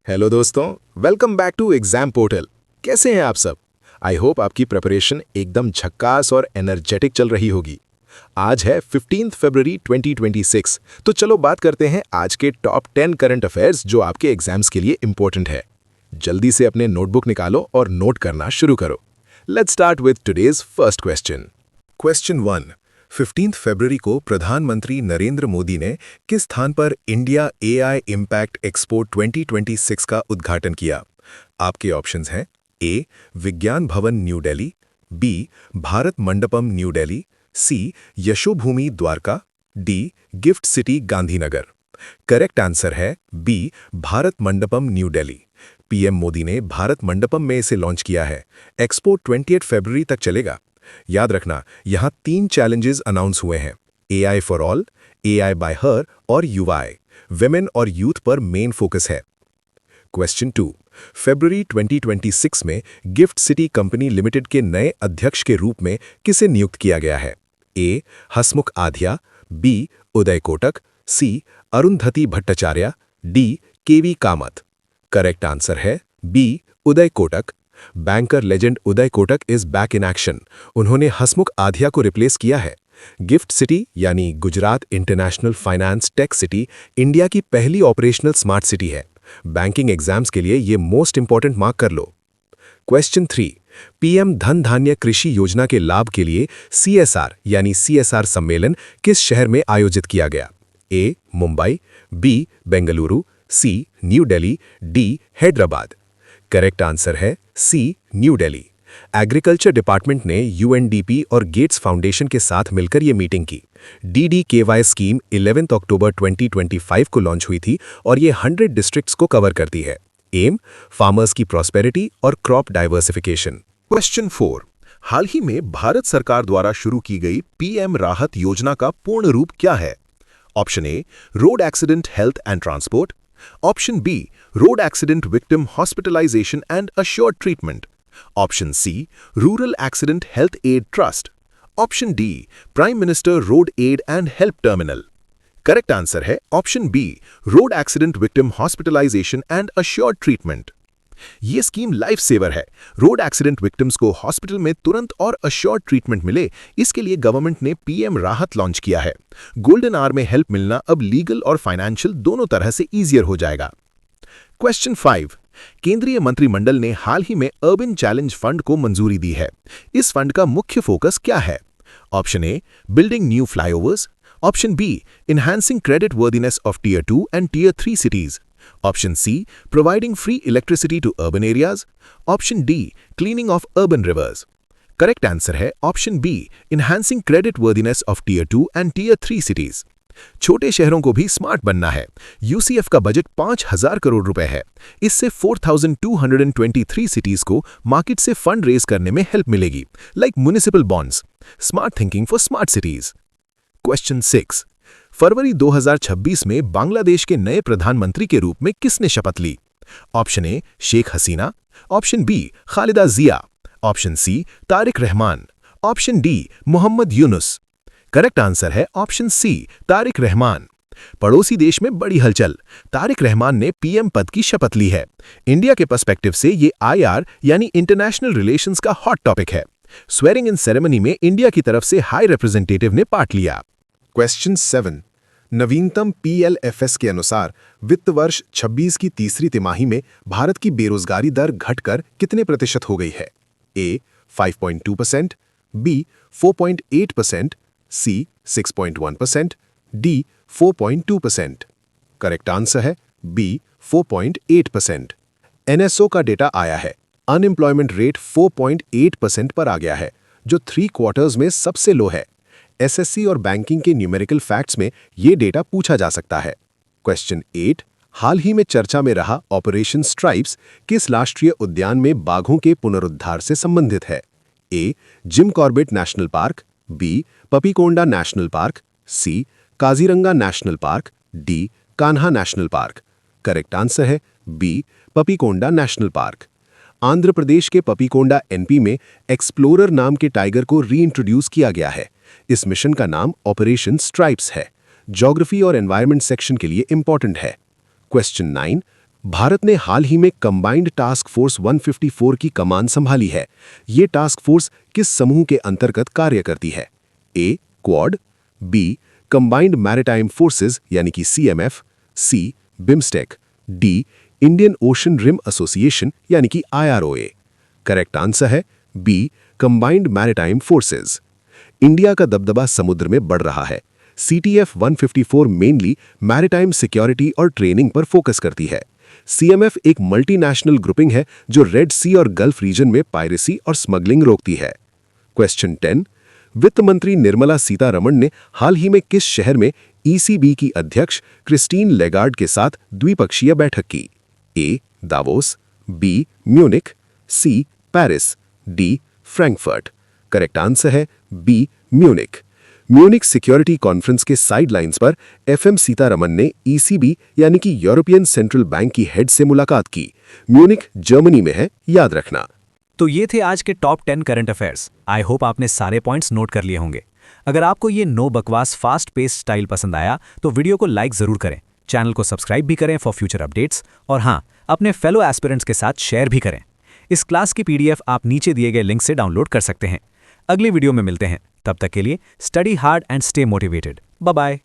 Hello दोस्तों, welcome back to exam portal. कैसे हैं आप सब? आई होप आपकी प्रिपरेशन एकदम झक्कास और एनर्जेटिक चल रही होगी। आज है 15 फरवरी 2026, तो चलो बात करते हैं आज के टॉप 10 करंट अफेयर्स जो आपके एग्जाम्स के लिए इंपॉर्टेंट है। जल्दी से अपने नोटबुक निकालो और नोट करना शुरू करो। Let's start with today's first question. Question 1। 15 फरवरी को प्रधानमंत्री नरेंद्र मोदी ने किस स्थान पर इंडिया एआई इम्पैक्ट एक्सपो 2026 का उद्घाटन किया? आपके ऑप्शंस हैं A. Vigyan Bhavan New Delhi, B. Bharat Mandapam New Delhi, C. Yashobhoomi Dwarka, D. GIFT City Gandhinagar. Correct answer है B. Bharat Mandapam New Delhi. PM Modi ने भारत मंडपम में इसे लॉन्च किया है। एक्सपो 28 फरवरी तक चलेगा। याद रखना, यहां 3 चैलेंजेस अनाउंस हुए हैं: AI for all, AI bye हर और यूआई। विमेन और यूथ पर मेन फोकस है। क्वेश्चन 2। फरवरी 2026 में गिफ्ट सिटी कंपनी लिमिटेड के नए अध्यक्ष के रूप में किसे नियुक्त किया गया है? A. Hasmukh Adhia, B. Uday Kotak, C. Arundhati Bhattacharya, D. KV Kamath. Correct answer है B. Uday Kotak. Banker legend Uday Kotak is back in action. उन्होंने हसमुख आधिया को रिप्लेस किया है। गिफ्ट सिटी यानी Gujarat international finance tech city India की पहली ऑपरेशनल स्मार्ट सिटी है। बैंकिंग एग्जाम्स के लिए ये मोस्ट इंपॉर्टेंट मार्क कर लो। क्वेश्चन 3। पीएम धन धान्य कृषि योजना के लाभ के लिए सीएसआर यानी सीएसआर सम्मेलन किस शहर में आयोजित किया गया? A. Mumbai, B. Bengaluru, C. New Delhi, D. Hyderabad. Correct answer है C. New Delhi. Agriculture department ने यूएनडीपी और गेट्स फाउंडेशन के साथ मिलकर ये मीटिंग की। डीडीकेवाई स्कीम 11 अक्टूबर 2025 को लॉन्च हुई थी और ये 100 डिस्ट्रिक्ट्स को कवर करती है। एम, फार्मर्स की प्रॉस्पेरिटी और क्रॉप डाइवर्सिफिकेशन। क्वेश्चन 4। हाल ही में भारत सरकार द्वारा शुरू की गई पीएम राहत योजना का पूर्ण रूप क्या है? Option A. Road accident health and transport, option B. Road accident victim hospitalisation and assured treatment, option C. Rural accident health aid trust, option D. Prime minister road aid and help terminal. Correct answer है option B. Road accident victim hospitalisation and assured treatment. ये scheme life saver है। Road accident victims को hospital में तुरंत और assured treatment मिले, इसके लिए गवर्नमेंट ने पीएम राहत लॉन्च किया है। गोल्डन आवर में हेल्प मिलना अब लीगल और फाइनेंशियल दोनों तरह से ईजियर हो जाएगा। क्वेश्चन 5। केंद्रीय मंत्रिमंडल ने हाल ही में अर्बन चैलेंज फंड को मंजूरी दी है। इस फंड का मुख्य फोकस क्या है? Option A. Building new flyovers, option B. Enhancing creditworthiness of tier 2 and tier 3 cities, option C. Providing free electricity to urban areas, option D. Cleaning of urban rivers. Correct answer है option B. Enhancing creditworthiness of tier 2 and tier 3 cities. छोटे शहरों को भी smart बनना है। UCF का budget 5,000 crore रुपए है। इससे 4,223 सिटीज को मार्केट से फंड रेज करने में हेल्प मिलेगी, like municipal bonds. Smart thinking for smart cities. Question 6। फरवरी 2026 में बांग्लादेश के नए प्रधानमंत्री के रूप में किसने शपथ ली? Option A. Sheikh Hasina, option B. Khaleda Zia, option C. Tarique Rahman, option D. Muhammad Yunus. Correct answer है ऑप्शन सी. तारिक रहमान। पड़ोसी देश में बड़ी हलचल। तारिक रहमान ने पीएम पद की शपथ ली है। इंडिया के पर्सपेक्टिव से ये आईआर यानी इंटरनेशनल रिलेशंस का हॉट टॉपिक है। स्वेरिंग इन सेरेमनी में इंडिया की तरफ से हाई रिप्रेजेंटेटिव ने पार्ट लिया। क्वेश्चन 7। नवीनतम पीएलएफएस के अनुसार वित्त वर्ष 26 की तीसरी तिमाही में भारत की बेरोजगारी दर घटकर कितने प्रतिशत हो गई है? ए. 5.2%, बी. 4.8%, सी. 6.1%, डी. 4.2%। करेक्ट आंसर है बी. 4.8%। एनएसओ का डेटा आया है। अनएम्प्लॉयमेंट रेट 4.8% पर आ गया है, जो 3 क्वार्टर्स में सबसे लो है। एसएससी और बैंकिंग के न्यूमेरिकल फैक्ट्स में ये डेटा पूछा जा सकता है। क्वेश्चन 8। हाल ही में चर्चा में रहा ऑपरेशन स्ट्राइप्स किस राष्ट्रीय उद्यान में बाघों के पुनरुद्धार से संबंधित है? A. Jim Corbett National Park, B. Papikonda National Park, C. Kaziranga National Park, D. Kanha National Park. Correct answer है B. Papikonda National Park. Andhra Pradesh के पपीकोंडा एनपी में एक्सप्लोरर नाम के टाइगर को रीइंट्रोड्यूस किया गया है। इस मिशन का नाम ऑपरेशन स्ट्राइप्स है। ज्योग्राफी और एनवायरनमेंट सेक्शन के लिए इंपॉर्टेंट है। क्वेश्चन 9। भारत ने हाल ही में कंबाइंड टास्क फोर्स 154 की कमान संभाली है। ये टास्क फोर्स किस समूह के अंतर्गत कार्य करती है? A Quad, B Combined Maritime Forces यानी कि CMF, C BIMSTEC, D Indian Ocean Rim Association यानी कि IROA। करेक्ट आंसर है B Combined Maritime Forces. India का दबदबा समुद्र में बढ़ रहा है। CTF 154 मेनली मैरिटाइम सिक्योरिटी और ट्रेनिंग पर फोकस करती है। CMF एक मल्टीनेशनल ग्रुपिंग है जो रेड सी और गल्फ रीजन में पायरेसी और स्मगलिंग रोकती है। क्वेश्चन 10, वित्त मंत्री निर्मला सीतारमण ने हाल ही में किस शहर में ECB की अध्यक्ष क्रिस्टीन लेगार्ड के साथ द्विपक्षीय बैठक की? A Davos, B Munich, C Paris, D Frankfurt. Correct answer है B Munich. Munich Security Conference के साइडलाइंस पर FM सीतारमण ने ECB यानी कि यूरोपियन सेंट्रल बैंक की हेड से मुलाकात की। म्यूनिख जर्मनी में है, याद रखना। तो ये थे आज के top 10 current affairs. I hope आपने सारे पॉइंट्स नोट कर लिए होंगे। अगर आपको ये नो बकवास फास्ट पेस स्टाइल पसंद आया तो वीडियो को लाइक जरूर करें, चैनल को सब्सक्राइब भी करें फॉर फ्यूचर अपडेट्स, और हाँ, अपने फेलो एस्पिरेंट्स के साथ शेयर भी करें। इस क्लास की PDF आप नीचे दिए गए लिंक से डाउनलोड कर सकते हैं। अगली वीडियो में मिलते हैं, तब तक के लिए study hard and stay motivated. Bye bye.